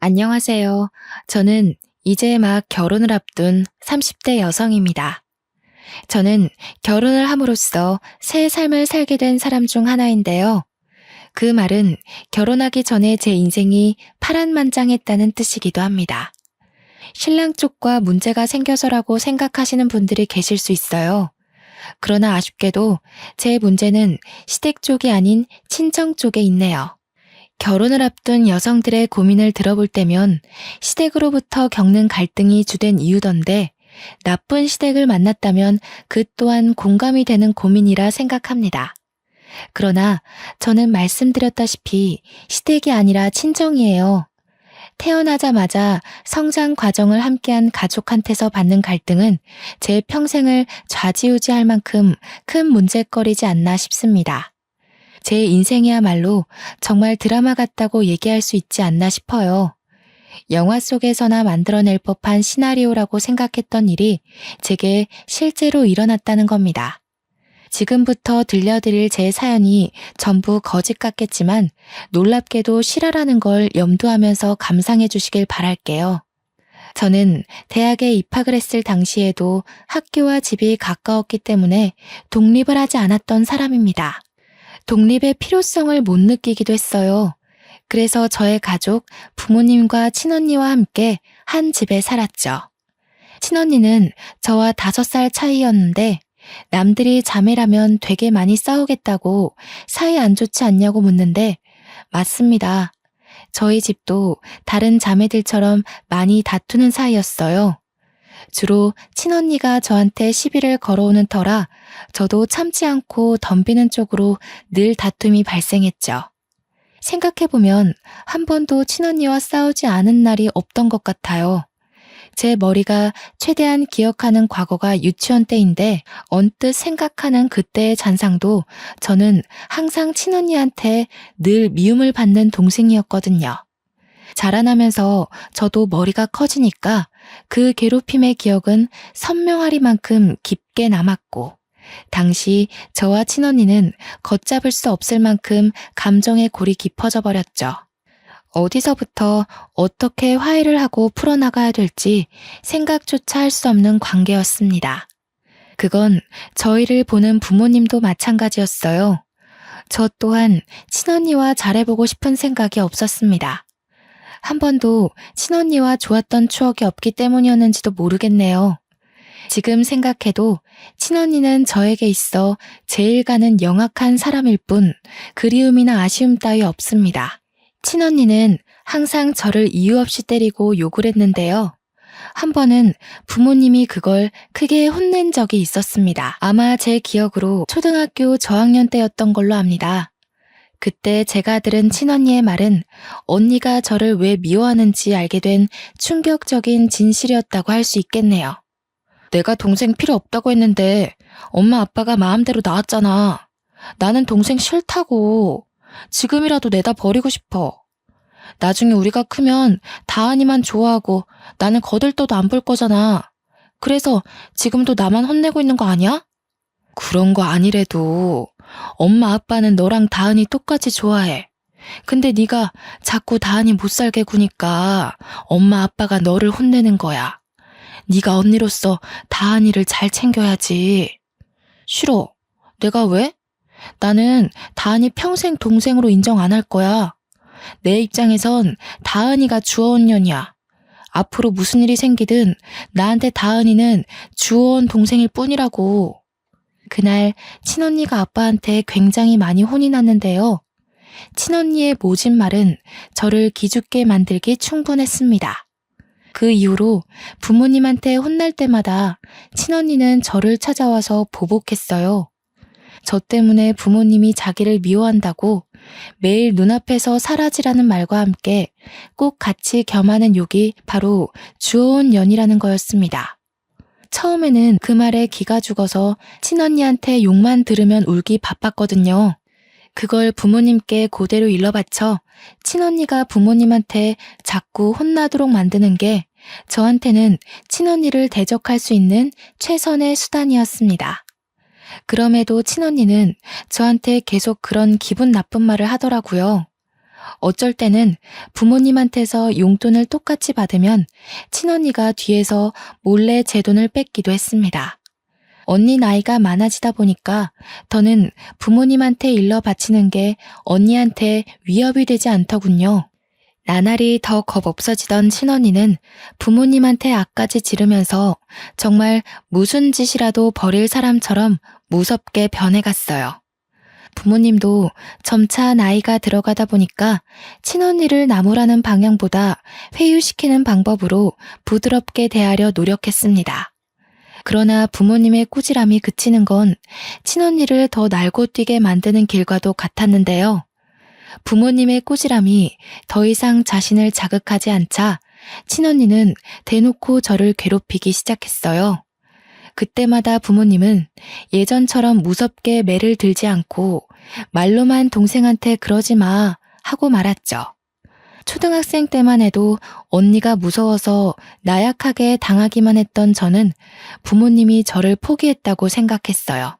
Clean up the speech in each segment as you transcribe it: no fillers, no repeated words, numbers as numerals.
안녕하세요. 저는 이제 막 결혼을 앞둔 30대 여성입니다. 저는 결혼을 함으로써 새 삶을 살게 된 사람 중 하나인데요. 그 말은 결혼하기 전에 제 인생이 파란만장했다는 뜻이기도 합니다. 신랑 쪽과 문제가 생겨서라고 생각하시는 분들이 계실 수 있어요. 그러나 아쉽게도 제 문제는 시댁 쪽이 아닌 친정 쪽에 있네요. 결혼을 앞둔 여성들의 고민을 들어볼 때면 시댁으로부터 겪는 갈등이 주된 이유던데 나쁜 시댁을 만났다면 그 또한 공감이 되는 고민이라 생각합니다. 그러나 저는 말씀드렸다시피 시댁이 아니라 친정이에요. 태어나자마자 성장 과정을 함께한 가족한테서 받는 갈등은 제 평생을 좌지우지할 만큼 큰 문제거리지 않나 싶습니다. 제 인생이야말로 정말 드라마 같다고 얘기할 수 있지 않나 싶어요. 영화 속에서나 만들어낼 법한 시나리오라고 생각했던 일이 제게 실제로 일어났다는 겁니다. 지금부터 들려드릴 제 사연이 전부 거짓 같겠지만 놀랍게도 실화라는 걸 염두하면서 감상해 주시길 바랄게요. 저는 대학에 입학을 했을 당시에도 학교와 집이 가까웠기 때문에 독립을 하지 않았던 사람입니다. 독립의 필요성을 못 느끼기도 했어요. 그래서 저의 가족, 부모님과 친언니와 함께 한 집에 살았죠. 친언니는 저와 5살 차이였는데 남들이 자매라면 되게 많이 싸우겠다고 사이 안 좋지 않냐고 묻는데 맞습니다. 저희 집도 다른 자매들처럼 많이 다투는 사이였어요. 주로 친언니가 저한테 시비를 걸어오는 터라 저도 참지 않고 덤비는 쪽으로 늘 다툼이 발생했죠. 생각해보면 한 번도 친언니와 싸우지 않은 날이 없던 것 같아요. 제 머리가 최대한 기억하는 과거가 유치원 때인데 언뜻 생각하는 그때의 잔상도 저는 항상 친언니한테 늘 미움을 받는 동생이었거든요. 자라나면서 저도 머리가 커지니까 그 괴롭힘의 기억은 선명하리만큼 깊게 남았고 당시 저와 친언니는 걷잡을 수 없을 만큼 감정의 골이 깊어져 버렸죠. 어디서부터 어떻게 화해를 하고 풀어나가야 될지 생각조차 할 수 없는 관계였습니다. 그건 저희를 보는 부모님도 마찬가지였어요. 저 또한 친언니와 잘해보고 싶은 생각이 없었습니다. 한 번도 친언니와 좋았던 추억이 없기 때문이었는지도 모르겠네요. 지금 생각해도 친언니는 저에게 있어 제일 가는 영악한 사람일 뿐 그리움이나 아쉬움 따위 없습니다. 친언니는 항상 저를 이유 없이 때리고 욕을 했는데요. 한 번은 부모님이 그걸 크게 혼낸 적이 있었습니다. 아마 제 기억으로 초등학교 저학년 때였던 걸로 압니다. 그때 제가 들은 친언니의 말은 언니가 저를 왜 미워하는지 알게 된 충격적인 진실이었다고 할 수 있겠네요. 내가 동생 필요 없다고 했는데 엄마 아빠가 마음대로 낳았잖아. 나는 동생 싫다고. 지금이라도 내다 버리고 싶어. 나중에 우리가 크면 다은이만 좋아하고 나는 거들떠도 안 볼 거잖아. 그래서 지금도 나만 혼내고 있는 거 아니야? 그런 거 아니래도 엄마 아빠는 너랑 다은이 똑같이 좋아해. 근데 네가 자꾸 다은이 못 살게 구니까 엄마 아빠가 너를 혼내는 거야. 네가 언니로서 다은이를 잘 챙겨야지. 싫어. 내가 왜? 나는 다은이 평생 동생으로 인정 안 할 거야. 내 입장에선 다은이가 주어온 년이야. 앞으로 무슨 일이 생기든 나한테 다은이는 주어온 동생일 뿐이라고. 그날 친언니가 아빠한테 굉장히 많이 혼이 났는데요. 친언니의 모진 말은 저를 기죽게 만들기 충분했습니다. 그 이후로 부모님한테 혼날 때마다 친언니는 저를 찾아와서 보복했어요. 저 때문에 부모님이 자기를 미워한다고 매일 눈앞에서 사라지라는 말과 함께 꼭 같이 겸하는 욕이 바로 주어온 년이라는 거였습니다. 처음에는 그 말에 기가 죽어서 친언니한테 욕만 들으면 울기 바빴거든요. 그걸 부모님께 그대로 일러바쳐 친언니가 부모님한테 자꾸 혼나도록 만드는 게 저한테는 친언니를 대적할 수 있는 최선의 수단이었습니다. 그럼에도 친언니는 저한테 계속 그런 기분 나쁜 말을 하더라고요. 어쩔 때는 부모님한테서 용돈을 똑같이 받으면 친언니가 뒤에서 몰래 제 돈을 뺏기도 했습니다. 언니 나이가 많아지다 보니까 더는 부모님한테 일러 바치는 게 언니한테 위협이 되지 않더군요. 나날이 더 겁 없어지던 친언니는 부모님한테 악까지 지르면서 정말 무슨 짓이라도 벌일 사람처럼 무섭게 변해갔어요. 부모님도 점차 나이가 들어가다 보니까 친언니를 나무라는 방향보다 회유시키는 방법으로 부드럽게 대하려 노력했습니다. 그러나 부모님의 꾸지람이 그치는 건 친언니를 더 날고 뛰게 만드는 길과도 같았는데요. 부모님의 꾸지람이 더 이상 자신을 자극하지 않자 친언니는 대놓고 저를 괴롭히기 시작했어요. 그때마다 부모님은 예전처럼 무섭게 매를 들지 않고 말로만 동생한테 그러지 마 하고 말았죠. 초등학생 때만 해도 언니가 무서워서 나약하게 당하기만 했던 저는 부모님이 저를 포기했다고 생각했어요.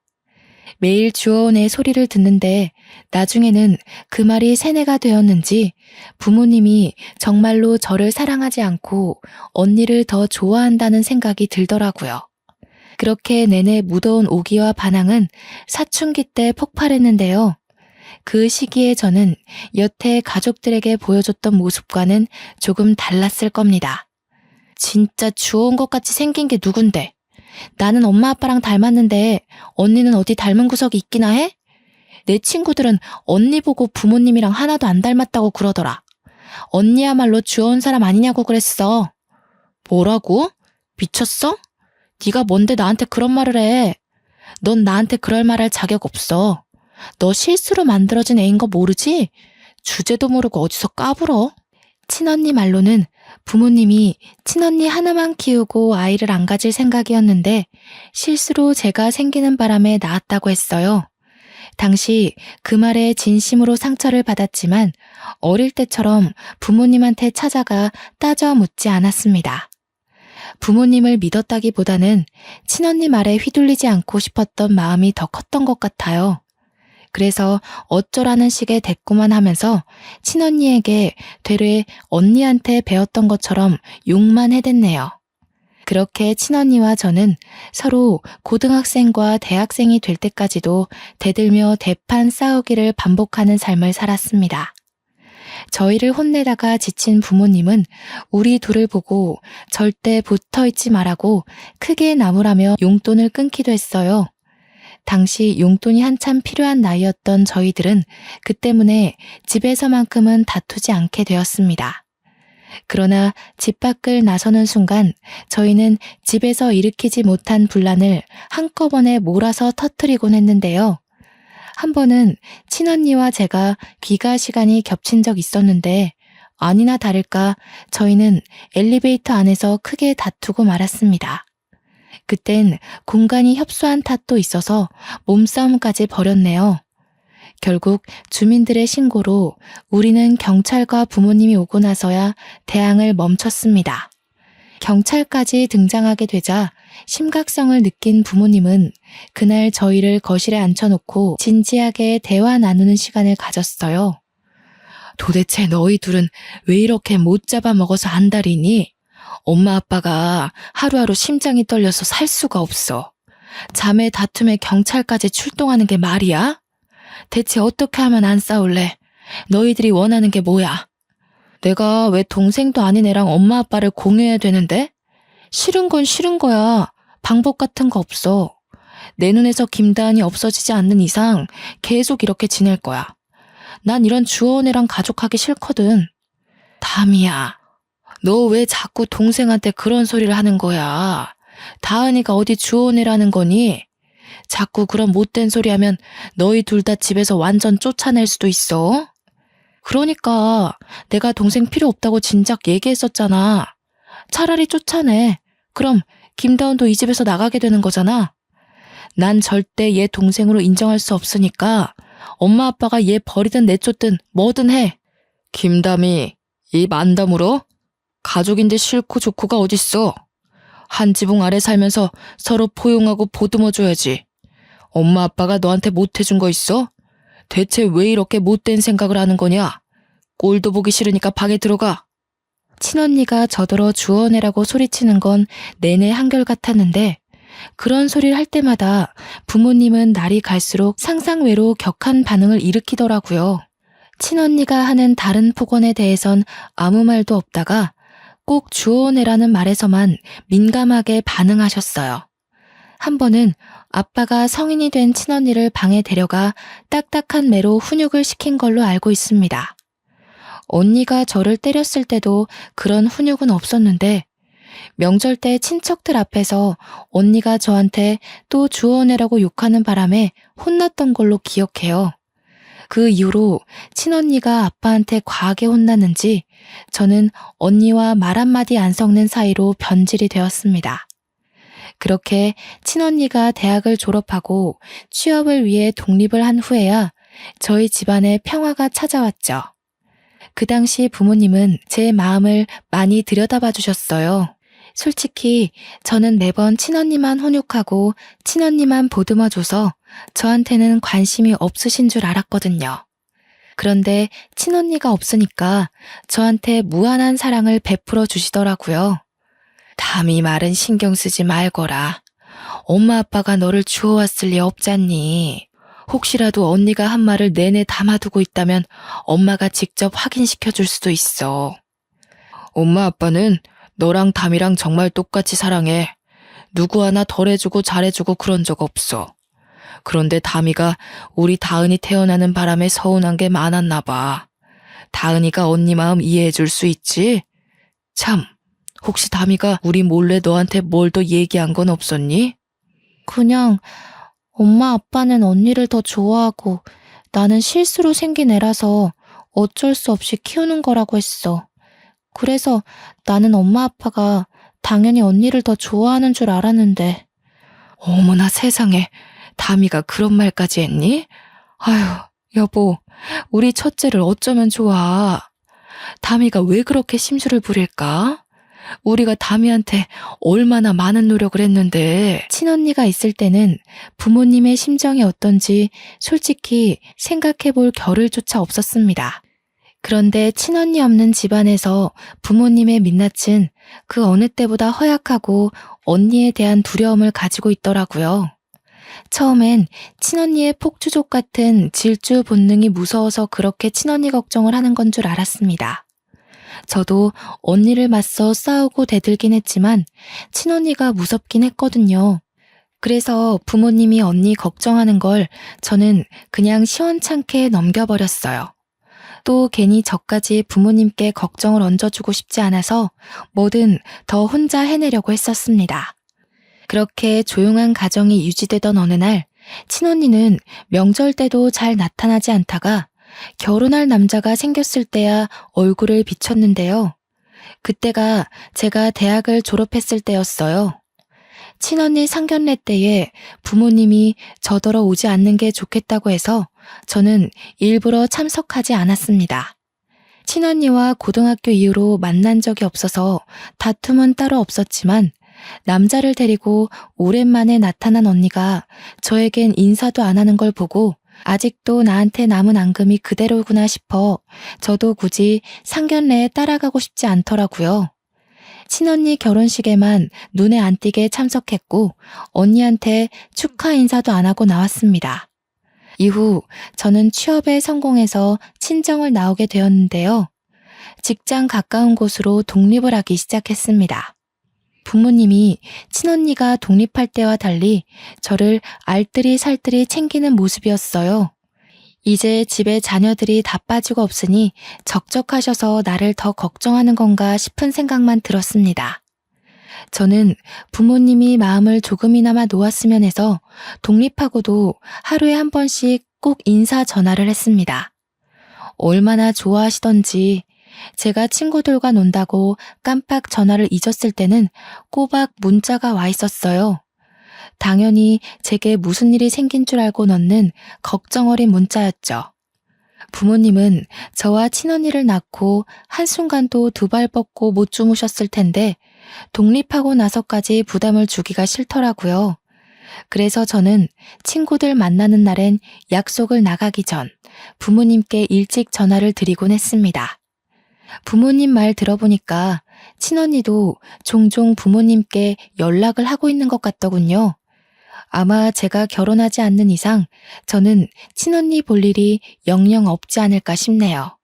매일 주어온의 소리를 듣는데 나중에는 그 말이 세뇌가 되었는지 부모님이 정말로 저를 사랑하지 않고 언니를 더 좋아한다는 생각이 들더라고요. 그렇게 내내 묻어온 오기와 반항은 사춘기 때 폭발했는데요. 그 시기에 저는 여태 가족들에게 보여줬던 모습과는 조금 달랐을 겁니다. 진짜 주워온 것 같이 생긴 게 누군데? 나는 엄마 아빠랑 닮았는데 언니는 어디 닮은 구석이 있기나 해? 내 친구들은 언니 보고 부모님이랑 하나도 안 닮았다고 그러더라. 언니야말로 주워온 사람 아니냐고 그랬어. 뭐라고? 미쳤어? 네가 뭔데 나한테 그런 말을 해? 넌 나한테 그럴 말 할 자격 없어. 너 실수로 만들어진 애인 거 모르지? 주제도 모르고 어디서 까불어? 친언니 말로는 부모님이 친언니 하나만 키우고 아이를 안 가질 생각이었는데 실수로 제가 생기는 바람에 낳았다고 했어요. 당시 그 말에 진심으로 상처를 받았지만 어릴 때처럼 부모님한테 찾아가 따져 묻지 않았습니다. 부모님을 믿었다기보다는 친언니 말에 휘둘리지 않고 싶었던 마음이 더 컸던 것 같아요. 그래서 어쩌라는 식의 대꾸만 하면서 친언니에게 되레 언니한테 배웠던 것처럼 욕만 해댔네요. 그렇게 친언니와 저는 서로 고등학생과 대학생이 될 때까지도 대들며 대판 싸우기를 반복하는 삶을 살았습니다. 저희를 혼내다가 지친 부모님은 우리 둘을 보고 절대 붙어있지 말라고 크게 나무라며 용돈을 끊기도 했어요. 당시 용돈이 한참 필요한 나이였던 저희들은 그 때문에 집에서만큼은 다투지 않게 되었습니다. 그러나 집 밖을 나서는 순간 저희는 집에서 일으키지 못한 분란을 한꺼번에 몰아서 터뜨리곤 했는데요. 한 번은 친언니와 제가 귀가 시간이 겹친 적 있었는데 아니나 다를까 저희는 엘리베이터 안에서 크게 다투고 말았습니다. 그땐 공간이 협소한 탓도 있어서 몸싸움까지 벌였네요. 결국 주민들의 신고로 우리는 경찰과 부모님이 오고 나서야 대항을 멈췄습니다. 경찰까지 등장하게 되자 심각성을 느낀 부모님은 그날 저희를 거실에 앉혀놓고 진지하게 대화 나누는 시간을 가졌어요. 도대체 너희 둘은 왜 이렇게 못 잡아먹어서 안달이니? 엄마 아빠가 하루하루 심장이 떨려서 살 수가 없어. 자매 다툼에 경찰까지 출동하는 게 말이야? 대체 어떻게 하면 안 싸울래? 너희들이 원하는 게 뭐야? 내가 왜 동생도 아닌 애랑 엄마 아빠를 공유해야 되는데? 싫은 건 싫은 거야. 방법 같은 거 없어. 내 눈에서 김다은이 없어지지 않는 이상 계속 이렇게 지낼 거야. 난 이런 주워온 애랑 가족하기 싫거든. 담이야. 너 왜 자꾸 동생한테 그런 소리를 하는 거야? 다은이가 어디 주워온 애라는 거니? 자꾸 그런 못된 소리 하면 너희 둘 다 집에서 완전 쫓아낼 수도 있어. 그러니까 내가 동생 필요 없다고 진작 얘기했었잖아. 차라리 쫓아내. 그럼 김다은도 이 집에서 나가게 되는 거잖아. 난 절대 얘 동생으로 인정할 수 없으니까 엄마 아빠가 얘 버리든 내쫓든 뭐든 해. 김담이 입 안 다물어? 가족인데 싫고 좋고가 어딨어. 한 지붕 아래 살면서 서로 포용하고 보듬어줘야지. 엄마 아빠가 너한테 못해준 거 있어? 대체 왜 이렇게 못된 생각을 하는 거냐? 꼴도 보기 싫으니까 방에 들어가. 친언니가 저더러 주워내라고 소리치는 건 내내 한결같았는데 그런 소리를 할 때마다 부모님은 날이 갈수록 상상외로 격한 반응을 일으키더라고요. 친언니가 하는 다른 폭언에 대해선 아무 말도 없다가 꼭 주워내라는 말에서만 민감하게 반응하셨어요. 한 번은 아빠가 성인이 된 친언니를 방에 데려가 딱딱한 매로 훈육을 시킨 걸로 알고 있습니다. 언니가 저를 때렸을 때도 그런 훈육은 없었는데 명절 때 친척들 앞에서 언니가 저한테 또 주워내라고 욕하는 바람에 혼났던 걸로 기억해요. 그 이후로 친언니가 아빠한테 과하게 혼났는지 저는 언니와 말 한마디 안 섞는 사이로 변질이 되었습니다. 그렇게 친언니가 대학을 졸업하고 취업을 위해 독립을 한 후에야 저희 집안에 평화가 찾아왔죠. 그 당시 부모님은 제 마음을 많이 들여다봐 주셨어요. 솔직히 저는 매번 친언니만 훈육하고 친언니만 보듬어줘서 저한테는 관심이 없으신 줄 알았거든요. 그런데 친언니가 없으니까 저한테 무한한 사랑을 베풀어 주시더라고요. 담이 말은 신경 쓰지 말거라. 엄마 아빠가 너를 주워왔을 리 없잖니. 혹시라도 언니가 한 말을 내내 담아두고 있다면 엄마가 직접 확인시켜 줄 수도 있어. 엄마 아빠는 너랑 담이랑 정말 똑같이 사랑해. 누구 하나 덜 해주고 잘해주고 그런 적 없어. 그런데 담이가 우리 다은이 태어나는 바람에 서운한 게 많았나 봐. 다은이가 언니 마음 이해해 줄 수 있지? 참, 혹시 담이가 우리 몰래 너한테 뭘 더 얘기한 건 없었니? 그냥 엄마 아빠는 언니를 더 좋아하고 나는 실수로 생긴 애라서 어쩔 수 없이 키우는 거라고 했어. 그래서 나는 엄마 아빠가 당연히 언니를 더 좋아하는 줄 알았는데. 어머나 세상에, 담이가 그런 말까지 했니? 아휴, 여보, 우리 첫째를 어쩌면 좋아. 담이가 왜 그렇게 심술을 부릴까? 우리가 담이한테 얼마나 많은 노력을 했는데. 친언니가 있을 때는 부모님의 심정이 어떤지 솔직히 생각해 볼 겨를조차 없었습니다. 그런데 친언니 없는 집안에서 부모님의 민낯은 그 어느 때보다 허약하고 언니에 대한 두려움을 가지고 있더라고요. 처음엔 친언니의 폭주족 같은 질주 본능이 무서워서 그렇게 친언니 걱정을 하는 건 줄 알았습니다. 저도 언니를 맞서 싸우고 대들긴 했지만 친언니가 무섭긴 했거든요. 그래서 부모님이 언니 걱정하는 걸 저는 그냥 시원찮게 넘겨버렸어요. 또 괜히 저까지 부모님께 걱정을 얹어주고 싶지 않아서 뭐든 더 혼자 해내려고 했었습니다. 그렇게 조용한 가정이 유지되던 어느 날 친언니는 명절 때도 잘 나타나지 않다가 결혼할 남자가 생겼을 때야 얼굴을 비췄는데요. 그때가 제가 대학을 졸업했을 때였어요. 친언니 상견례 때에 부모님이 저더러 오지 않는 게 좋겠다고 해서 저는 일부러 참석하지 않았습니다. 친언니와 고등학교 이후로 만난 적이 없어서 다툼은 따로 없었지만 남자를 데리고 오랜만에 나타난 언니가 저에겐 인사도 안 하는 걸 보고 아직도 나한테 남은 앙금이 그대로구나 싶어 저도 굳이 상견례에 따라가고 싶지 않더라고요. 친언니 결혼식에만 눈에 안 띄게 참석했고 언니한테 축하 인사도 안 하고 나왔습니다. 이후 저는 취업에 성공해서 친정을 나오게 되었는데요. 직장 가까운 곳으로 독립을 하기 시작했습니다. 부모님이 친언니가 독립할 때와 달리 저를 알뜰히 살뜰히 챙기는 모습이었어요. 이제 집에 자녀들이 다 빠지고 없으니 적적하셔서 나를 더 걱정하는 건가 싶은 생각만 들었습니다. 저는 부모님이 마음을 조금이나마 놓았으면 해서 독립하고도 하루에 한 번씩 꼭 인사 전화를 했습니다. 얼마나 좋아하시던지 제가 친구들과 논다고 깜빡 전화를 잊었을 때는 꼬박 문자가 와 있었어요. 당연히 제게 무슨 일이 생긴 줄 알고 넣는 걱정 어린 문자였죠. 부모님은 저와 친언니를 낳고 한순간도 두 발 뻗고 못 주무셨을 텐데 독립하고 나서까지 부담을 주기가 싫더라고요. 그래서 저는 친구들 만나는 날엔 약속을 나가기 전 부모님께 일찍 전화를 드리곤 했습니다. 부모님 말 들어보니까 친언니도 종종 부모님께 연락을 하고 있는 것 같더군요. 아마 제가 결혼하지 않는 이상 저는 친언니 볼 일이 영영 없지 않을까 싶네요.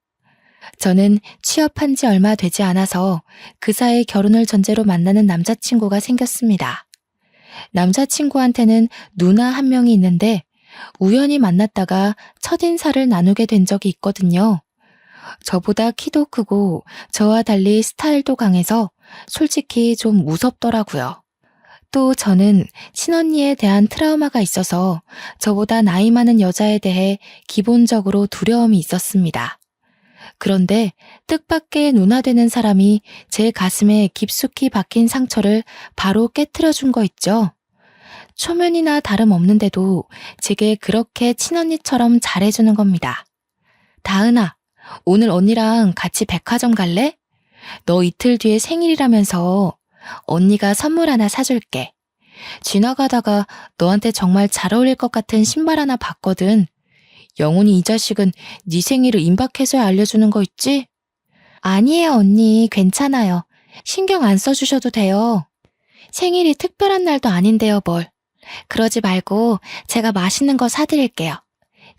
저는 취업한 지 얼마 되지 않아서 그 사이 결혼을 전제로 만나는 남자친구가 생겼습니다. 남자친구한테는 누나 한 명이 있는데 우연히 만났다가 첫인사를 나누게 된 적이 있거든요. 저보다 키도 크고 저와 달리 스타일도 강해서 솔직히 좀 무섭더라고요. 또 저는 친언니에 대한 트라우마가 있어서 저보다 나이 많은 여자에 대해 기본적으로 두려움이 있었습니다. 그런데 뜻밖의 누나 되는 사람이 제 가슴에 깊숙이 박힌 상처를 바로 깨트려 준 거 있죠. 초면이나 다름없는데도 제게 그렇게 친언니처럼 잘해주는 겁니다. 다은아, 오늘 언니랑 같이 백화점 갈래? 너 이틀 뒤에 생일이라면서 언니가 선물 하나 사줄게. 지나가다가 너한테 정말 잘 어울릴 것 같은 신발 하나 봤거든. 영훈이 이 자식은 네 생일을 임박해서야 알려주는 거 있지? 아니에요, 언니. 괜찮아요. 신경 안 써주셔도 돼요. 생일이 특별한 날도 아닌데요, 뭘. 그러지 말고 제가 맛있는 거 사드릴게요.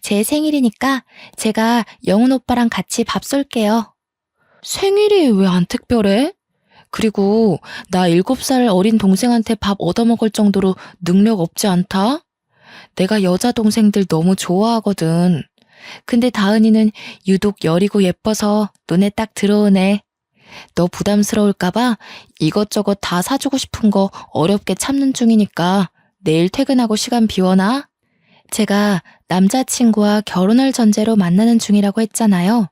제 생일이니까 제가 영훈 오빠랑 같이 밥 쏠게요. 생일이 왜 안 특별해? 그리고 나 7살 어린 동생한테 밥 얻어먹을 정도로 능력 없지 않다? 내가 여자 동생들 너무 좋아하거든. 근데 다은이는 유독 여리고 예뻐서 눈에 딱 들어오네. 너 부담스러울까봐 이것저것 다 사주고 싶은 거 어렵게 참는 중이니까 내일 퇴근하고 시간 비워놔. 제가 남자친구와 결혼을 전제로 만나는 중이라고 했잖아요.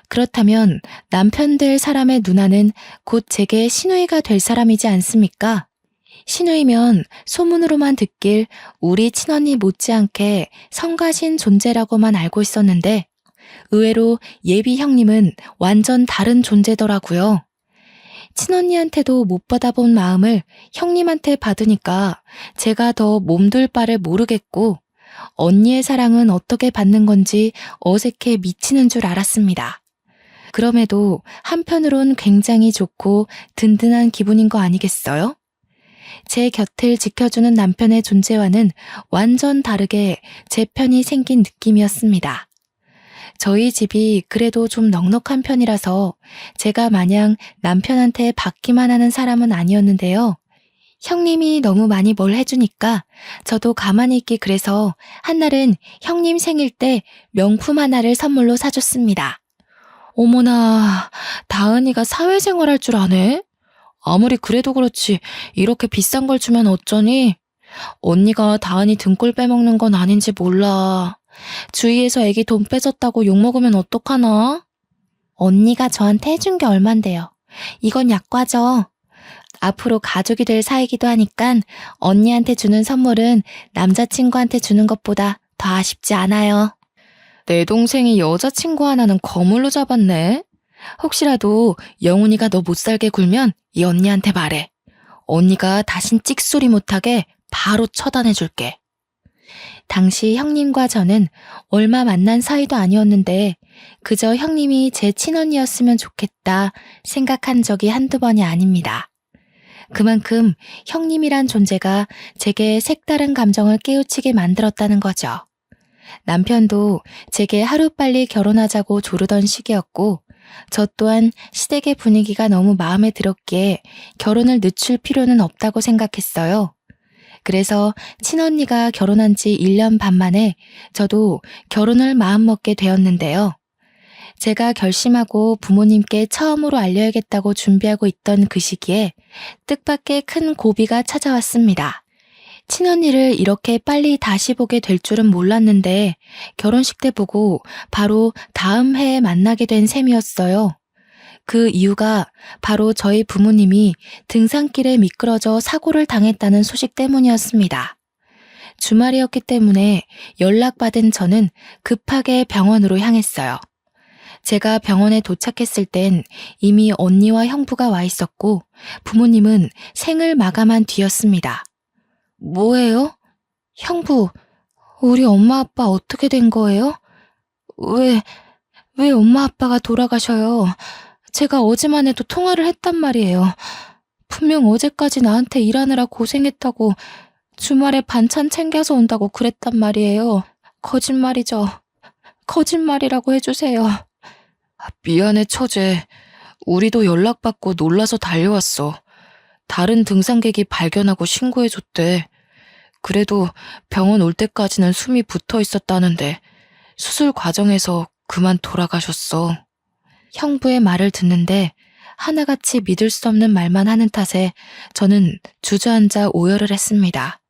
그렇다면 남편 될 사람의 누나는 곧 제게 시누이가 될 사람이지 않습니까? 시누이면 소문으로만 듣길 우리 친언니 못지않게 성가신 존재라고만 알고 있었는데 의외로 예비 형님은 완전 다른 존재더라고요. 친언니한테도 못 받아본 마음을 형님한테 받으니까 제가 더 몸둘 바를 모르겠고 언니의 사랑은 어떻게 받는 건지 어색해 미치는 줄 알았습니다. 그럼에도 한편으론 굉장히 좋고 든든한 기분인 거 아니겠어요? 제 곁을 지켜주는 남편의 존재와는 완전 다르게 제 편이 생긴 느낌이었습니다. 저희 집이 그래도 좀 넉넉한 편이라서 제가 마냥 남편한테 받기만 하는 사람은 아니었는데요. 형님이 너무 많이 뭘 해주니까 저도 가만히 있기 그래서 한날은 형님 생일 때 명품 하나를 선물로 사줬습니다. 어머나, 다은이가 사회생활 할 줄 아네? 아무리 그래도 그렇지 이렇게 비싼 걸 주면 어쩌니? 언니가 다은이 등골 빼먹는 건 아닌지 몰라. 주위에서 애기 돈 뺏었다고 욕먹으면 어떡하나? 언니가 저한테 해준 게 얼만데요. 이건 약과죠. 앞으로 가족이 될 사이기도 하니까 언니한테 주는 선물은 남자친구한테 주는 것보다 더 아쉽지 않아요. 내 동생이 여자친구 하나는 거물로 잡았네. 혹시라도 영훈이가 너 못살게 굴면 이 언니한테 말해. 언니가 다신 찍소리 못하게 바로 처단해줄게. 당시 형님과 저는 얼마 만난 사이도 아니었는데 그저 형님이 제 친언니였으면 좋겠다 생각한 적이 한두 번이 아닙니다. 그만큼 형님이란 존재가 제게 색다른 감정을 깨우치게 만들었다는 거죠. 남편도 제게 하루빨리 결혼하자고 조르던 시기였고 저 또한 시댁의 분위기가 너무 마음에 들었기에 결혼을 늦출 필요는 없다고 생각했어요. 그래서 친언니가 결혼한 지 1년 반 만에 저도 결혼을 마음먹게 되었는데요. 제가 결심하고 부모님께 처음으로 알려야겠다고 준비하고 있던 그 시기에 뜻밖의 큰 고비가 찾아왔습니다. 친언니를 이렇게 빨리 다시 보게 될 줄은 몰랐는데 결혼식 때 보고 바로 다음 해에 만나게 된 셈이었어요. 그 이유가 바로 저희 부모님이 등산길에 미끄러져 사고를 당했다는 소식 때문이었습니다. 주말이었기 때문에 연락받은 저는 급하게 병원으로 향했어요. 제가 병원에 도착했을 땐 이미 언니와 형부가 와 있었고 부모님은 생을 마감한 뒤였습니다. 뭐예요? 형부, 우리 엄마 아빠 어떻게 된 거예요? 왜 엄마 아빠가 돌아가셔요? 제가 어제만 해도 통화를 했단 말이에요. 분명 어제까지 나한테 일하느라 고생했다고 주말에 반찬 챙겨서 온다고 그랬단 말이에요. 거짓말이죠. 거짓말이라고 해주세요. 미안해, 처제. 우리도 연락받고 놀라서 달려왔어. 다른 등산객이 발견하고 신고해줬대. 그래도 병원 올 때까지는 숨이 붙어 있었다는데 수술 과정에서 그만 돌아가셨어. 형부의 말을 듣는데 하나같이 믿을 수 없는 말만 하는 탓에 저는 주저앉아 오열을 했습니다.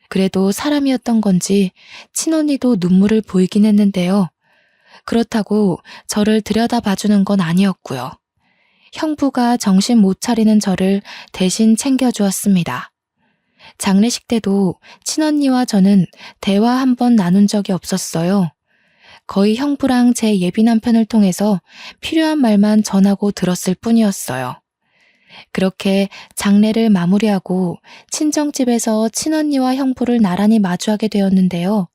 그래도 사람이었던 건지 친언니도 눈물을 보이긴 했는데요. 그렇다고 저를 들여다봐주는 건 아니었고요. 형부가 정신 못 차리는 저를 대신 챙겨주었습니다. 장례식 때도 친언니와 저는 대화 한 번 나눈 적이 없었어요. 거의 형부랑 제 예비 남편을 통해서 필요한 말만 전하고 들었을 뿐이었어요. 그렇게 장례를 마무리하고 친정집에서 친언니와 형부를 나란히 마주하게 되었는데요.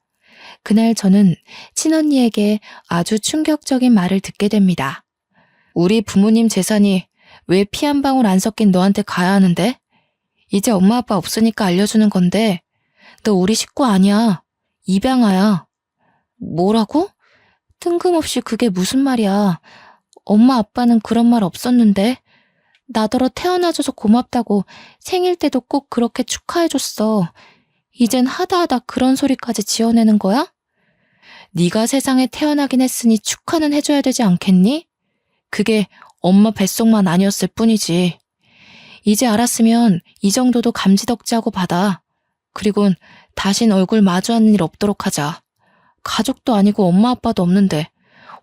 그날 저는 친언니에게 아주 충격적인 말을 듣게 됩니다. 우리 부모님 재산이 왜 피 한 방울 안 섞인 너한테 가야 하는데? 이제 엄마 아빠 없으니까 알려주는 건데 너 우리 식구 아니야. 입양아야. 뭐라고? 뜬금없이 그게 무슨 말이야. 엄마 아빠는 그런 말 없었는데. 나더러 태어나줘서 고맙다고 생일 때도 꼭 그렇게 축하해줬어. 이젠 하다하다 그런 소리까지 지어내는 거야? 네가 세상에 태어나긴 했으니 축하는 해줘야 되지 않겠니? 그게 엄마 뱃속만 아니었을 뿐이지. 이제 알았으면 이 정도도 감지덕지하고 받아. 그리곤 다신 얼굴 마주하는 일 없도록 하자. 가족도 아니고 엄마 아빠도 없는데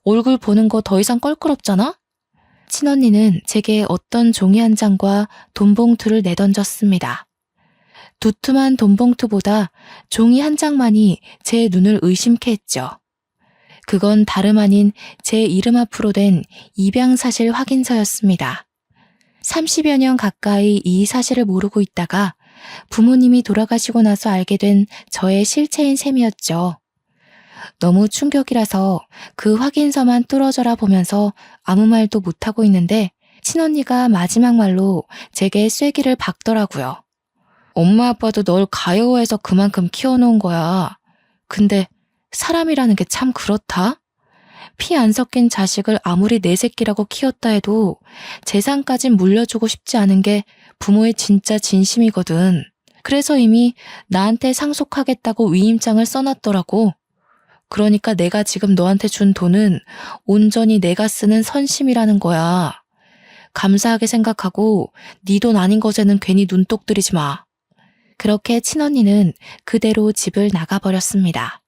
얼굴 보는 거 더 이상 껄끄럽잖아? 친언니는 제게 어떤 종이 한 장과 돈봉투를 내던졌습니다. 두툼한 돈봉투보다 종이 한 장만이 제 눈을 의심케 했죠. 그건 다름 아닌 제 이름 앞으로 된 입양사실 확인서였습니다. 30여 년 가까이 이 사실을 모르고 있다가 부모님이 돌아가시고 나서 알게 된 저의 실체인 셈이었죠. 너무 충격이라서 그 확인서만 뚫어져라 보면서 아무 말도 못하고 있는데 친언니가 마지막 말로 제게 쐐기를 박더라고요. 엄마 아빠도 널 가여워해서 그만큼 키워놓은 거야. 근데 사람이라는 게 참 그렇다? 피 안 섞인 자식을 아무리 내 새끼라고 키웠다 해도 재산까진 물려주고 싶지 않은 게 부모의 진짜 진심이거든. 그래서 이미 나한테 상속하겠다고 위임장을 써놨더라고. 그러니까 내가 지금 너한테 준 돈은 온전히 내가 쓰는 선심이라는 거야. 감사하게 생각하고 네 돈 아닌 것에는 괜히 눈독 들이지 마. 그렇게 친언니는 그대로 집을 나가버렸습니다.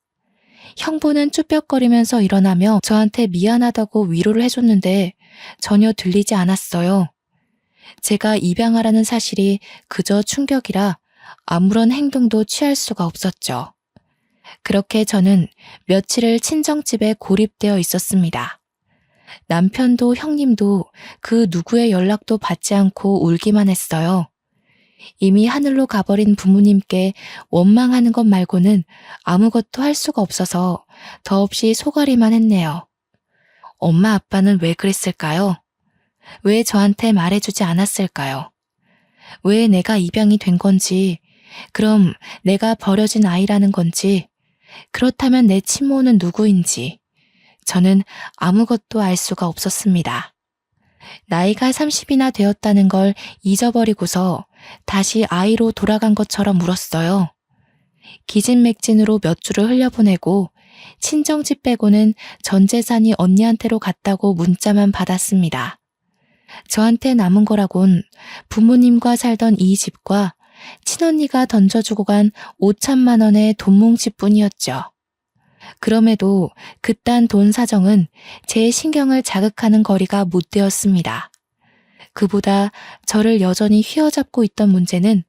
형부는 쭈뼛거리면서 일어나며 저한테 미안하다고 위로를 해줬는데 전혀 들리지 않았어요. 제가 입양하라는 사실이 그저 충격이라 아무런 행동도 취할 수가 없었죠. 그렇게 저는 며칠을 친정집에 고립되어 있었습니다. 남편도 형님도 그 누구의 연락도 받지 않고 울기만 했어요. 이미 하늘로 가버린 부모님께 원망하는 것 말고는 아무것도 할 수가 없어서 더없이 속앓이만 했네요. 엄마 아빠는 왜 그랬을까요? 왜 저한테 말해주지 않았을까요? 왜 내가 입양이 된 건지, 그럼 내가 버려진 아이라는 건지, 그렇다면 내 친모는 누구인지 저는 아무것도 알 수가 없었습니다. 나이가 30이나 되었다는 걸 잊어버리고서 다시 아이로 돌아간 것처럼 울었어요. 기진맥진으로 몇 주를 흘려보내고 친정집 빼고는 전 재산이 언니한테로 갔다고 문자만 받았습니다. 저한테 남은 거라곤 부모님과 살던 이 집과 친언니가 던져주고 간 5천만 원의 돈뭉치뿐이었죠. 그럼에도 그딴 돈 사정은 제 신경을 자극하는 거리가 못 되었습니다. 그보다 저를 여전히 휘어잡고 있던 문제는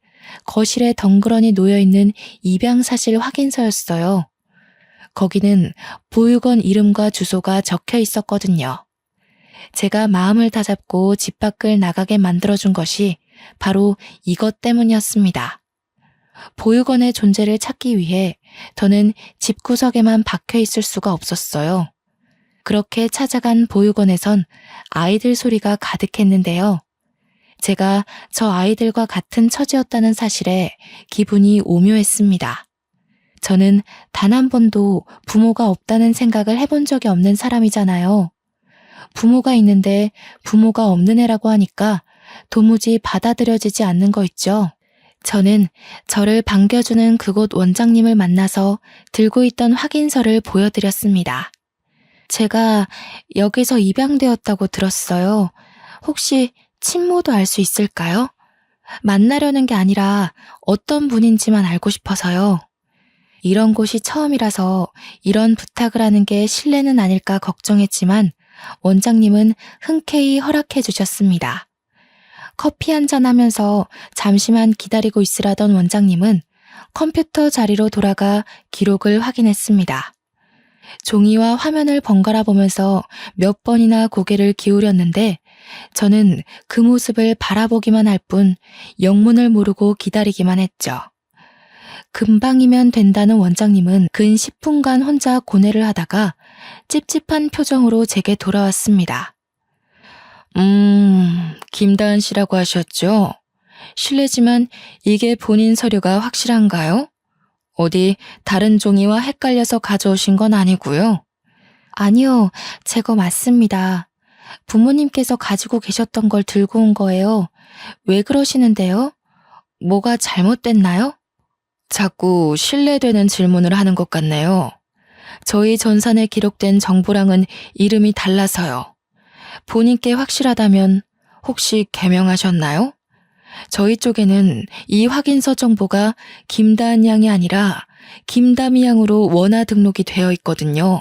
거실에 덩그러니 놓여있는 입양사실 확인서였어요. 거기는 보육원 이름과 주소가 적혀 있었거든요. 제가 마음을 다잡고 집 밖을 나가게 만들어준 것이 바로 이것 때문이었습니다. 보육원의 존재를 찾기 위해 저는 집구석에만 박혀 있을 수가 없었어요. 그렇게 찾아간 보육원에선 아이들 소리가 가득했는데요. 제가 저 아이들과 같은 처지였다는 사실에 기분이 오묘했습니다. 저는 단 한 번도 부모가 없다는 생각을 해본 적이 없는 사람이잖아요. 부모가 있는데 부모가 없는 애라고 하니까 도무지 받아들여지지 않는 거 있죠. 저는 저를 반겨주는 그곳 원장님을 만나서 들고 있던 확인서를 보여드렸습니다. 제가 여기서 입양되었다고 들었어요. 혹시 친모도 알 수 있을까요? 만나려는 게 아니라 어떤 분인지만 알고 싶어서요. 이런 곳이 처음이라서 이런 부탁을 하는 게 실례는 아닐까 걱정했지만 원장님은 흔쾌히 허락해 주셨습니다. 커피 한잔 하면서 잠시만 기다리고 있으라던 원장님은 컴퓨터 자리로 돌아가 기록을 확인했습니다. 종이와 화면을 번갈아 보면서 몇 번이나 고개를 기울였는데 저는 그 모습을 바라보기만 할 뿐 영문을 모르고 기다리기만 했죠. 금방이면 된다는 원장님은 근 10분간 혼자 고뇌를 하다가 찝찝한 표정으로 제게 돌아왔습니다. 김다은 씨라고 하셨죠? 실례지만 이게 본인 서류가 확실한가요? 어디 다른 종이와 헷갈려서 가져오신 건 아니고요? 아니요, 제 거 맞습니다. 부모님께서 가지고 계셨던 걸 들고 온 거예요. 왜 그러시는데요? 뭐가 잘못됐나요? 자꾸 신뢰되는 질문을 하는 것 같네요. 저희 전산에 기록된 정보랑은 이름이 달라서요. 본인께 확실하다면 혹시 개명하셨나요? 저희 쪽에는 이 확인서 정보가 김다은 양이 아니라 김다미 양으로 원화 등록이 되어 있거든요.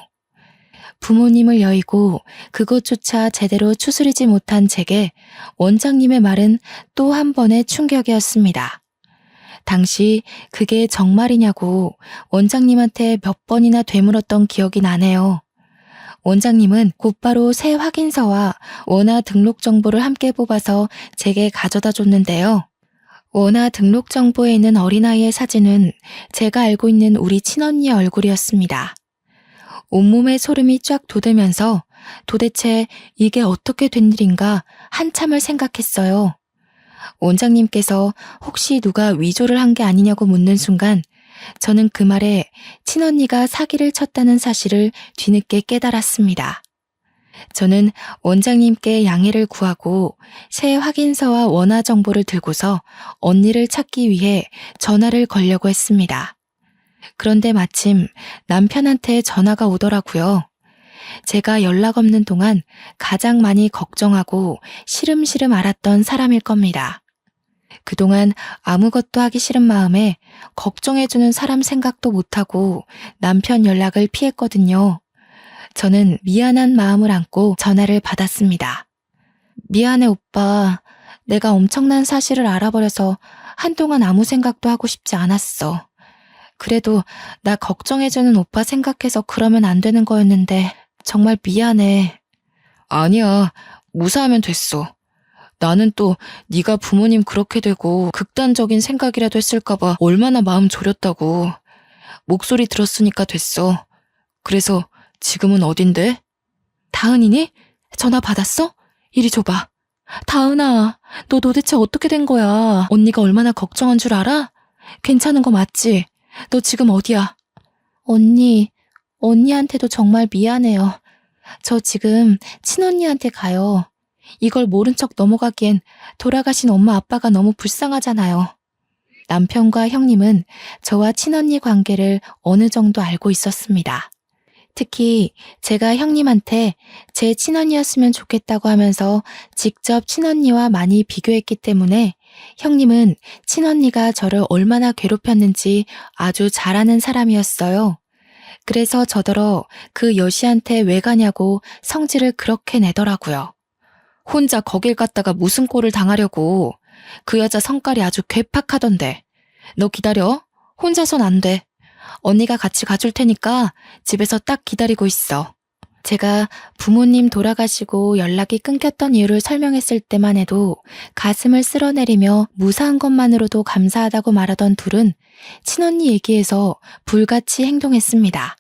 부모님을 여의고 그것조차 제대로 추스리지 못한 제게 원장님의 말은 또 한 번의 충격이었습니다. 당시 그게 정말이냐고 원장님한테 몇 번이나 되물었던 기억이 나네요. 원장님은 곧바로 새 확인서와 원화 등록 정보를 함께 뽑아서 제게 가져다 줬는데요. 원화 등록 정보에 있는 어린아이의 사진은 제가 알고 있는 우리 친언니의 얼굴이었습니다. 온몸에 소름이 쫙 돋으면서 도대체 이게 어떻게 된 일인가 한참을 생각했어요. 원장님께서 혹시 누가 위조를 한 게 아니냐고 묻는 순간 저는 그 말에 친언니가 사기를 쳤다는 사실을 뒤늦게 깨달았습니다. 저는 원장님께 양해를 구하고 새 확인서와 원화 정보를 들고서 언니를 찾기 위해 전화를 걸려고 했습니다. 그런데 마침 남편한테 전화가 오더라고요. 제가 연락 없는 동안 가장 많이 걱정하고 시름시름 앓았던 사람일 겁니다. 그동안 아무것도 하기 싫은 마음에 걱정해주는 사람 생각도 못하고 남편 연락을 피했거든요. 저는 미안한 마음을 안고 전화를 받았습니다. 미안해 오빠. 내가 엄청난 사실을 알아버려서 한동안 아무 생각도 하고 싶지 않았어. 그래도 나 걱정해주는 오빠 생각해서 그러면 안 되는 거였는데 정말 미안해. 아니야. 무사하면 됐어. 나는 또 네가 부모님 그렇게 되고 극단적인 생각이라도 했을까봐 얼마나 마음 졸였다고. 목소리 들었으니까 됐어. 그래서 지금은 어딘데? 다은이니? 전화 받았어? 이리 줘봐. 다은아, 너 도대체 어떻게 된 거야? 언니가 얼마나 걱정한 줄 알아? 괜찮은 거 맞지? 너 지금 어디야? 언니한테도 정말 미안해요. 저 지금 친언니한테 가요. 이걸 모른 척 넘어가기엔 돌아가신 엄마 아빠가 너무 불쌍하잖아요. 남편과 형님은 저와 친언니 관계를 어느 정도 알고 있었습니다. 특히 제가 형님한테 제 친언니였으면 좋겠다고 하면서 직접 친언니와 많이 비교했기 때문에 형님은 친언니가 저를 얼마나 괴롭혔는지 아주 잘 아는 사람이었어요. 그래서 저더러 그 여시한테 왜 가냐고 성질을 그렇게 내더라고요. 혼자 거길 갔다가 무슨 꼴을 당하려고. 그 여자 성깔이 아주 괴팍하던데. 너 기다려. 혼자선 안 돼. 언니가 같이 가줄 테니까 집에서 딱 기다리고 있어. 제가 부모님 돌아가시고 연락이 끊겼던 이유를 설명했을 때만 해도 가슴을 쓸어내리며 무사한 것만으로도 감사하다고 말하던 둘은 친언니 얘기에서 불같이 행동했습니다.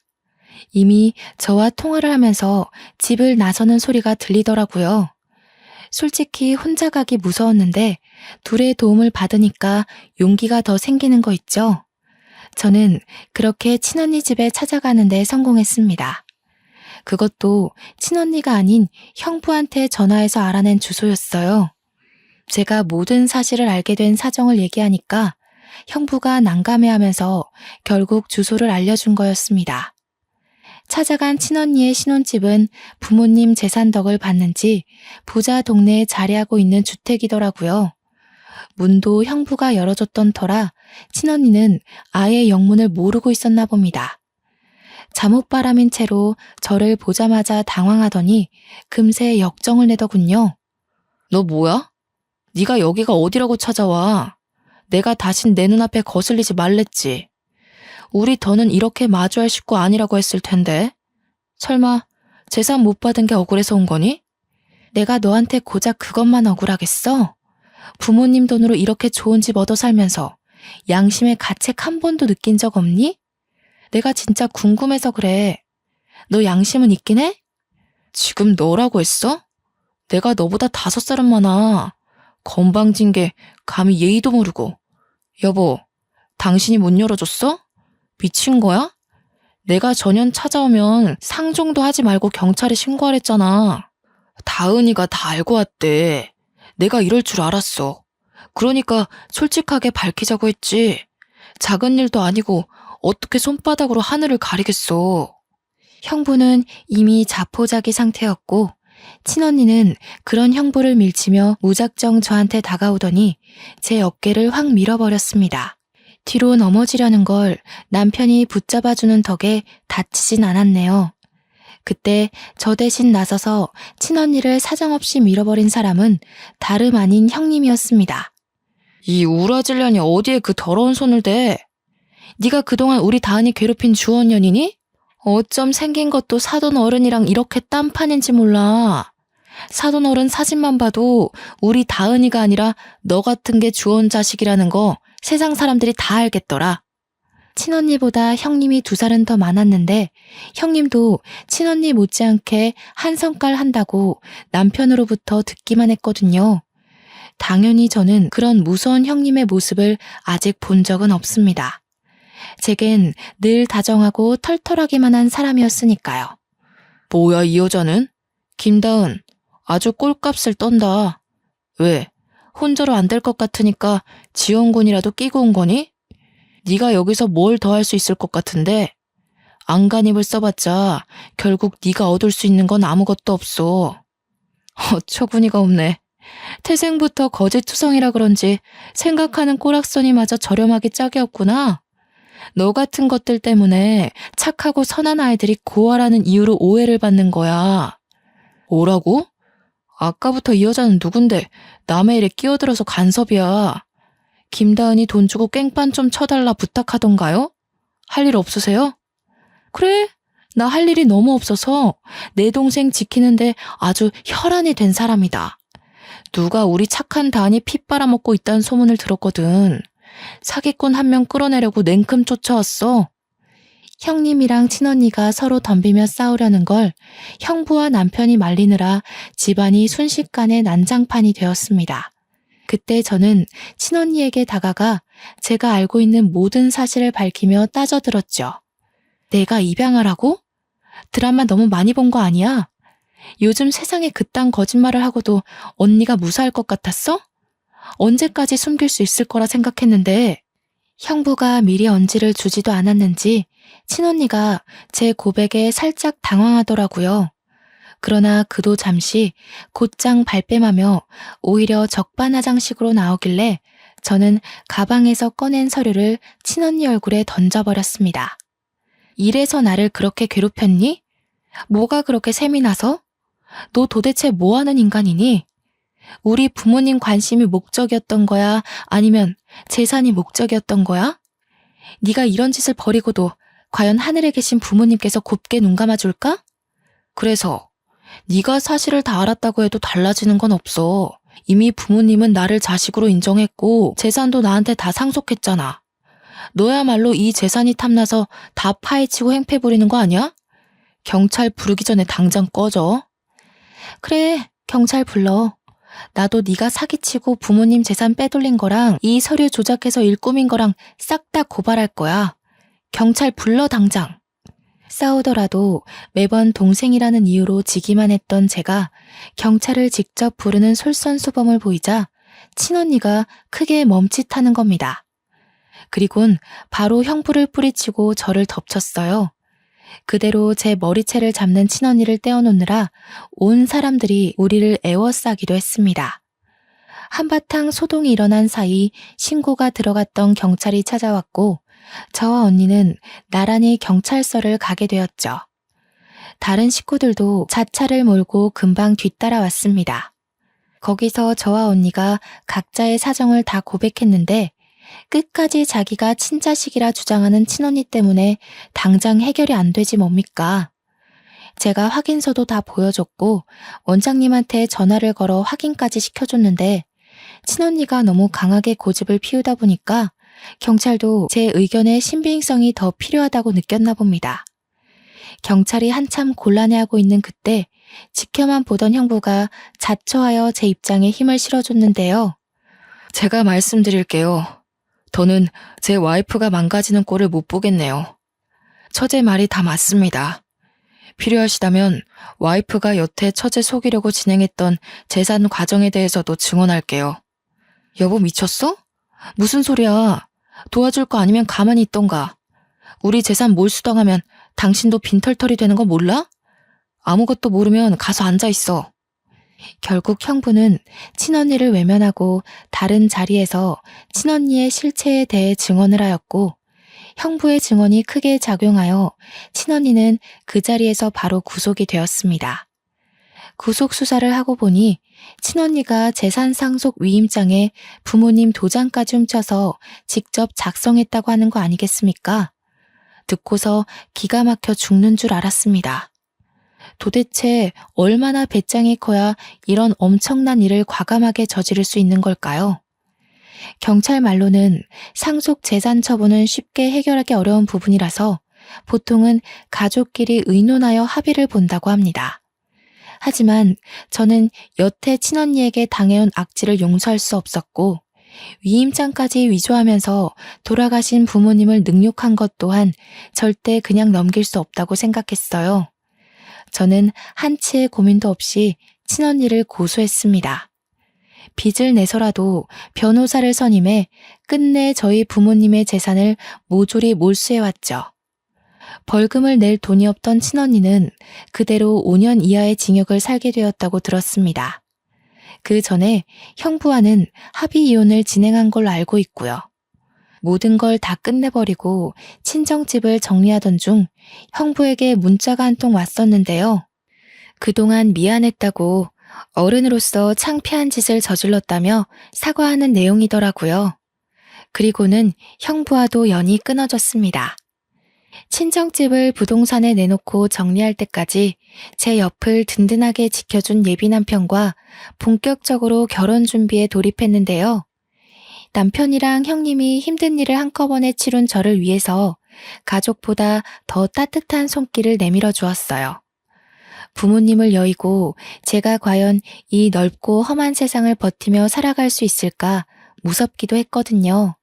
이미 저와 통화를 하면서 집을 나서는 소리가 들리더라고요. 솔직히 혼자 가기 무서웠는데 둘의 도움을 받으니까 용기가 더 생기는 거 있죠? 저는 그렇게 친언니 집에 찾아가는 데 성공했습니다. 그것도 친언니가 아닌 형부한테 전화해서 알아낸 주소였어요. 제가 모든 사실을 알게 된 사정을 얘기하니까 형부가 난감해하면서 결국 주소를 알려준 거였습니다. 찾아간 친언니의 신혼집은 부모님 재산 덕을 봤는지 부자 동네에 자리하고 있는 주택이더라고요. 문도 형부가 열어줬던 터라 친언니는 아예 영문을 모르고 있었나 봅니다. 잠옷바람인 채로 저를 보자마자 당황하더니 금세 역정을 내더군요. 너 뭐야? 네가 여기가 어디라고 찾아와? 내가 다신 내 눈앞에 거슬리지 말랬지. 우리 더는 이렇게 마주할 식구 아니라고 했을 텐데. 설마 재산 못 받은 게 억울해서 온 거니? 내가 너한테 고작 그것만 억울하겠어? 부모님 돈으로 이렇게 좋은 집 얻어 살면서 양심의 가책 한 번도 느낀 적 없니? 내가 진짜 궁금해서 그래. 너 양심은 있긴 해? 지금 너라고 했어? 내가 너보다 5살은 많아. 건방진 게 감히 예의도 모르고. 여보, 당신이 문 열어줬어? 미친 거야? 내가 전현 찾아오면 상종도 하지 말고 경찰에 신고하랬잖아. 다은이가 다 알고 왔대. 내가 이럴 줄 알았어. 그러니까 솔직하게 밝히자고 했지. 작은 일도 아니고 어떻게 손바닥으로 하늘을 가리겠어. 형부는 이미 자포자기 상태였고 친언니는 그런 형부를 밀치며 무작정 저한테 다가오더니 제 어깨를 확 밀어버렸습니다. 뒤로 넘어지려는 걸 남편이 붙잡아주는 덕에 다치진 않았네요. 그때 저 대신 나서서 친언니를 사정없이 밀어버린 사람은 다름 아닌 형님이었습니다. 이 우라질년이 어디에 그 더러운 손을 대? 네가 그동안 우리 다은이 괴롭힌 주원년이니? 어쩜 생긴 것도 사돈 어른이랑 이렇게 딴판인지 몰라. 사돈 어른 사진만 봐도 우리 다은이가 아니라 너 같은 게 주원 자식이라는 거 세상 사람들이 다 알겠더라. 친언니보다 형님이 2살은 더 많았는데 형님도 친언니 못지않게 한 성깔 한다고 남편으로부터 듣기만 했거든요. 당연히 저는 그런 무서운 형님의 모습을 아직 본 적은 없습니다. 제겐 늘 다정하고 털털하기만 한 사람이었으니까요. 뭐야 이 여자는? 김다은, 아주 꼴값을 떤다. 왜? 혼자로 안 될 것 같으니까 지원군이라도 끼고 온 거니? 네가 여기서 뭘 더 할 수 있을 것 같은데? 안간힘을 써봤자 결국 네가 얻을 수 있는 건 아무것도 없어. 어처구니가 없네. 태생부터 거짓투성이라 그런지 생각하는 꼬락서니 마저 저렴하기 짝이 없구나. 너 같은 것들 때문에 착하고 선한 아이들이 고아라는 이유로 오해를 받는 거야. 뭐라고? 아까부터 이 여자는 누군데 남의 일에 끼어들어서 간섭이야. 김다은이 돈 주고 깽판 좀 쳐달라 부탁하던가요? 할 일 없으세요? 그래, 나 할 일이 너무 없어서 내 동생 지키는데 아주 혈안이 된 사람이다. 누가 우리 착한 다은이 피 빨아먹고 있다는 소문을 들었거든. 사기꾼 한 명 끌어내려고 냉큼 쫓아왔어. 형님이랑 친언니가 서로 덤비며 싸우려는 걸 형부와 남편이 말리느라 집안이 순식간에 난장판이 되었습니다. 그때 저는 친언니에게 다가가 제가 알고 있는 모든 사실을 밝히며 따져들었죠. 내가 입양하라고? 드라마 너무 많이 본 거 아니야? 요즘 세상에 그딴 거짓말을 하고도 언니가 무사할 것 같았어? 언제까지 숨길 수 있을 거라 생각했는데 형부가 미리 언지를 주지도 않았는지 친언니가 제 고백에 살짝 당황하더라고요. 그러나 그도 잠시 곧장 발뺌하며 오히려 적반하장식으로 나오길래 저는 가방에서 꺼낸 서류를 친언니 얼굴에 던져버렸습니다. 이래서 나를 그렇게 괴롭혔니? 뭐가 그렇게 셈이 나서? 너 도대체 뭐하는 인간이니? 우리 부모님 관심이 목적이었던 거야? 아니면 재산이 목적이었던 거야? 네가 이런 짓을 벌이고도 과연 하늘에 계신 부모님께서 곱게 눈 감아줄까? 그래서 네가 사실을 다 알았다고 해도 달라지는 건 없어. 이미 부모님은 나를 자식으로 인정했고 재산도 나한테 다 상속했잖아. 너야말로 이 재산이 탐나서 다 파헤치고 행패 부리는 거 아니야? 경찰 부르기 전에 당장 꺼져. 그래, 경찰 불러. 나도 네가 사기치고 부모님 재산 빼돌린 거랑 이 서류 조작해서 일 꾸민 거랑 싹 다 고발할 거야. 경찰 불러 당장. 싸우더라도 매번 동생이라는 이유로 지기만 했던 제가 경찰을 직접 부르는 솔선수범을 보이자 친언니가 크게 멈칫하는 겁니다. 그리곤 바로 형부를 뿌리치고 저를 덮쳤어요. 그대로 제 머리채를 잡는 친언니를 떼어놓느라 온 사람들이 우리를 에워싸기도 했습니다. 한바탕 소동이 일어난 사이 신고가 들어갔던 경찰이 찾아왔고 저와 언니는 나란히 경찰서를 가게 되었죠. 다른 식구들도 자차를 몰고 금방 뒤따라왔습니다. 거기서 저와 언니가 각자의 사정을 다 고백했는데 끝까지 자기가 친자식이라 주장하는 친언니 때문에 당장 해결이 안 되지 뭡니까? 제가 확인서도 다 보여줬고 원장님한테 전화를 걸어 확인까지 시켜줬는데 친언니가 너무 강하게 고집을 피우다 보니까 경찰도 제 의견의 신빙성이 더 필요하다고 느꼈나 봅니다. 경찰이 한참 곤란해하고 있는 그때 지켜만 보던 형부가 자처하여 제 입장에 힘을 실어줬는데요. 제가 말씀드릴게요. 더는 제 와이프가 망가지는 꼴을 못 보겠네요. 처제 말이 다 맞습니다. 필요하시다면 와이프가 여태 처제 속이려고 진행했던 재산 과정에 대해서도 증언할게요. 여보 미쳤어? 무슨 소리야. 도와줄 거 아니면 가만히 있던가. 우리 재산 몰수당하면 당신도 빈털털이 되는 거 몰라? 아무것도 모르면 가서 앉아있어. 결국 형부는 친언니를 외면하고 다른 자리에서 친언니의 실체에 대해 증언을 하였고 형부의 증언이 크게 작용하여 친언니는 그 자리에서 바로 구속이 되었습니다. 구속 수사를 하고 보니 친언니가 재산상속 위임장에 부모님 도장까지 훔쳐서 직접 작성했다고 하는 거 아니겠습니까? 듣고서 기가 막혀 죽는 줄 알았습니다. 도대체 얼마나 배짱이 커야 이런 엄청난 일을 과감하게 저지를 수 있는 걸까요? 경찰 말로는 상속 재산 처분은 쉽게 해결하기 어려운 부분이라서 보통은 가족끼리 의논하여 합의를 본다고 합니다. 하지만 저는 여태 친언니에게 당해온 악질을 용서할 수 없었고 위임장까지 위조하면서 돌아가신 부모님을 능욕한 것 또한 절대 그냥 넘길 수 없다고 생각했어요. 저는 한치의 고민도 없이 친언니를 고소했습니다. 빚을 내서라도 변호사를 선임해 끝내 저희 부모님의 재산을 모조리 몰수해왔죠. 벌금을 낼 돈이 없던 친언니는 그대로 5년 이하의 징역을 살게 되었다고 들었습니다. 그 전에 형부와는 합의 이혼을 진행한 걸로 알고 있고요. 모든 걸 다 끝내버리고 친정집을 정리하던 중 형부에게 문자가 한 통 왔었는데요. 그동안 미안했다고 어른으로서 창피한 짓을 저질렀다며 사과하는 내용이더라고요. 그리고는 형부와도 연이 끊어졌습니다. 친정집을 부동산에 내놓고 정리할 때까지 제 옆을 든든하게 지켜준 예비 남편과 본격적으로 결혼 준비에 돌입했는데요. 남편이랑 형님이 힘든 일을 한꺼번에 치룬 저를 위해서 가족보다 더 따뜻한 손길을 내밀어 주었어요. 부모님을 여의고 제가 과연 이 넓고 험한 세상을 버티며 살아갈 수 있을까 무섭기도 했거든요.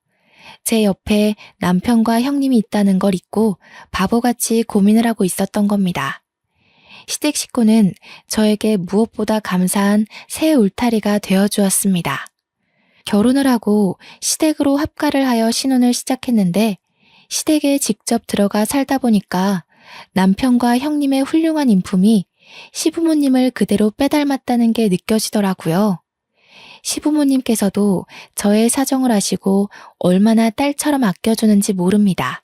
제 옆에 남편과 형님이 있다는 걸 잊고 바보같이 고민을 하고 있었던 겁니다. 시댁 식구는 저에게 무엇보다 감사한 새 울타리가 되어주었습니다. 결혼을 하고 시댁으로 합가를 하여 신혼을 시작했는데 시댁에 직접 들어가 살다 보니까 남편과 형님의 훌륭한 인품이 시부모님을 그대로 빼닮았다는 게 느껴지더라고요. 시부모님께서도 저의 사정을 아시고 얼마나 딸처럼 아껴주는지 모릅니다.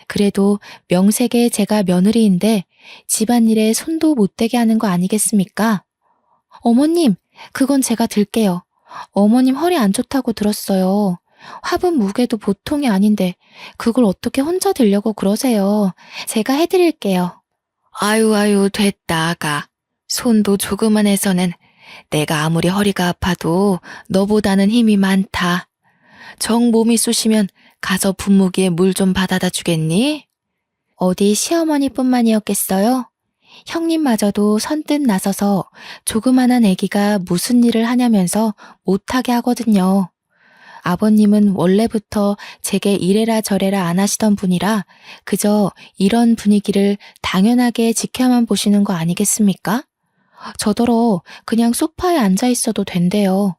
그래도 명색에 제가 며느리인데 집안일에 손도 못 대게 하는 거 아니겠습니까? 어머님, 그건 제가 들게요. 어머님 허리 안 좋다고 들었어요. 화분 무게도 보통이 아닌데 그걸 어떻게 혼자 들려고 그러세요. 제가 해드릴게요. 아유, 됐다, 아가. 손도 조그만해서는 내가 아무리 허리가 아파도 너보다는 힘이 많다. 정 몸이 쑤시면 가서 분무기에 물 좀 받아다 주겠니? 어디 시어머니뿐만이었겠어요? 형님마저도 선뜻 나서서 조그만한 아기가 무슨 일을 하냐면서 못하게 하거든요. 아버님은 원래부터 제게 이래라 저래라 안 하시던 분이라 그저 이런 분위기를 당연하게 지켜만 보시는 거 아니겠습니까? 저더러 그냥 소파에 앉아 있어도 된대요.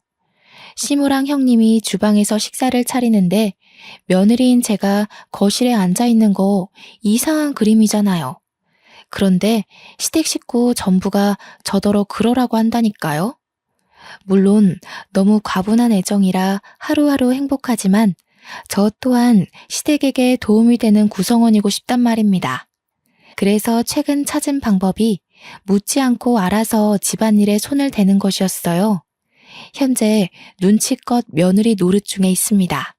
시무랑 형님이 주방에서 식사를 차리는데 며느리인 제가 거실에 앉아 있는 거 이상한 그림이잖아요. 그런데 시댁 식구 전부가 저더러 그러라고 한다니까요. 물론 너무 과분한 애정이라 하루하루 행복하지만 저 또한 시댁에게 도움이 되는 구성원이고 싶단 말입니다. 그래서 최근 찾은 방법이 묻지 않고 알아서 집안일에 손을 대는 것이었어요. 현재 눈치껏 며느리 노릇 중에 있습니다.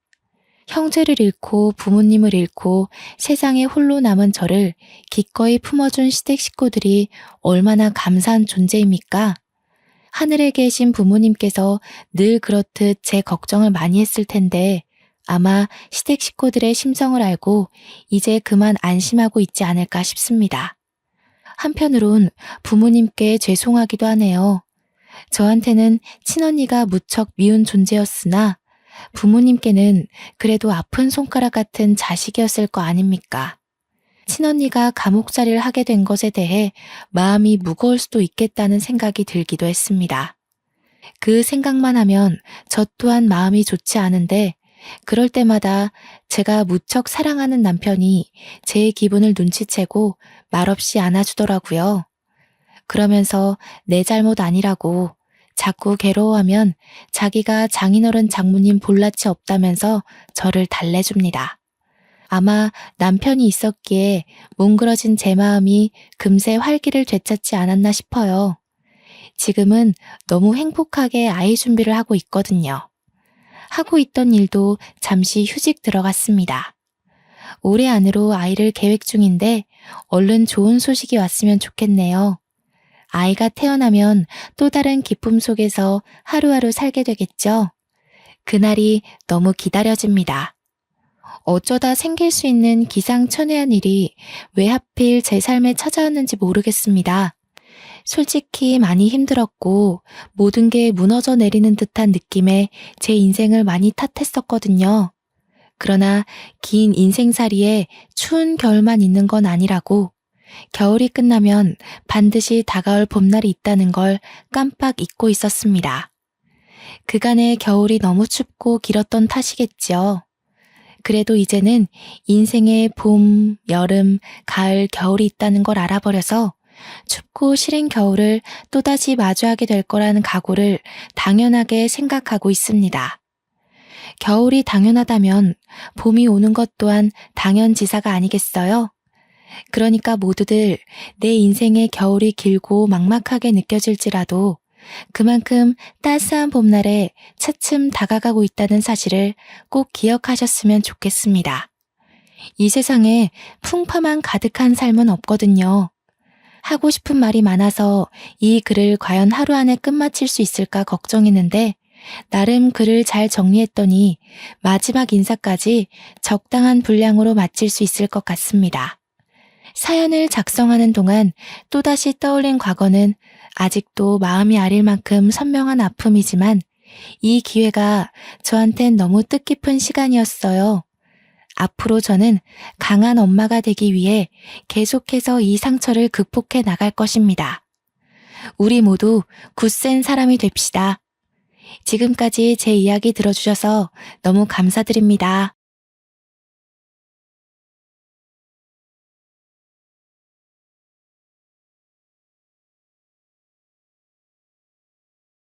형제를 잃고 부모님을 잃고 세상에 홀로 남은 저를 기꺼이 품어준 시댁 식구들이 얼마나 감사한 존재입니까? 하늘에 계신 부모님께서 늘 그렇듯 제 걱정을 많이 했을 텐데 아마 시댁 식구들의 심성을 알고 이제 그만 안심하고 있지 않을까 싶습니다. 한편으론 부모님께 죄송하기도 하네요. 저한테는 친언니가 무척 미운 존재였으나 부모님께는 그래도 아픈 손가락 같은 자식이었을 거 아닙니까? 친언니가 감옥살이를 하게 된 것에 대해 마음이 무거울 수도 있겠다는 생각이 들기도 했습니다. 그 생각만 하면 저 또한 마음이 좋지 않은데 그럴 때마다 제가 무척 사랑하는 남편이 제 기분을 눈치채고 말없이 안아주더라고요. 그러면서 내 잘못 아니라고 자꾸 괴로워하면 자기가 장인어른 장모님 볼낯이 없다면서 저를 달래줍니다. 아마 남편이 있었기에 뭉그러진 제 마음이 금세 활기를 되찾지 않았나 싶어요. 지금은 너무 행복하게 아이 준비를 하고 있거든요. 하고 있던 일도 잠시 휴직 들어갔습니다. 올해 안으로 아이를 계획 중인데 얼른 좋은 소식이 왔으면 좋겠네요. 아이가 태어나면 또 다른 기쁨 속에서 하루하루 살게 되겠죠. 그날이 너무 기다려집니다. 어쩌다 생길 수 있는 기상천외한 일이 왜 하필 제 삶에 찾아왔는지 모르겠습니다. 솔직히 많이 힘들었고 모든 게 무너져 내리는 듯한 느낌에 제 인생을 많이 탓했었거든요. 그러나 긴 인생살이에 추운 겨울만 있는 건 아니라고 겨울이 끝나면 반드시 다가올 봄날이 있다는 걸 깜빡 잊고 있었습니다. 그간의 겨울이 너무 춥고 길었던 탓이겠죠. 그래도 이제는 인생에 봄, 여름, 가을, 겨울이 있다는 걸 알아버려서 춥고 시린 겨울을 또다시 마주하게 될 거라는 각오를 당연하게 생각하고 있습니다. 겨울이 당연하다면 봄이 오는 것 또한 당연지사가 아니겠어요? 그러니까 모두들 내 인생의 겨울이 길고 막막하게 느껴질지라도 그만큼 따스한 봄날에 차츰 다가가고 있다는 사실을 꼭 기억하셨으면 좋겠습니다. 이 세상에 풍파만 가득한 삶은 없거든요. 하고 싶은 말이 많아서 이 글을 과연 하루 안에 끝마칠 수 있을까 걱정했는데 나름 글을 잘 정리했더니 마지막 인사까지 적당한 분량으로 마칠 수 있을 것 같습니다. 사연을 작성하는 동안 또다시 떠올린 과거는 아직도 마음이 아릴 만큼 선명한 아픔이지만 이 기회가 저한텐 너무 뜻깊은 시간이었어요. 앞으로 저는 강한 엄마가 되기 위해 계속해서 이 상처를 극복해 나갈 것입니다. 우리 모두 굳센 사람이 됩시다. 지금까지 제 이야기 들어주셔서 너무 감사드립니다.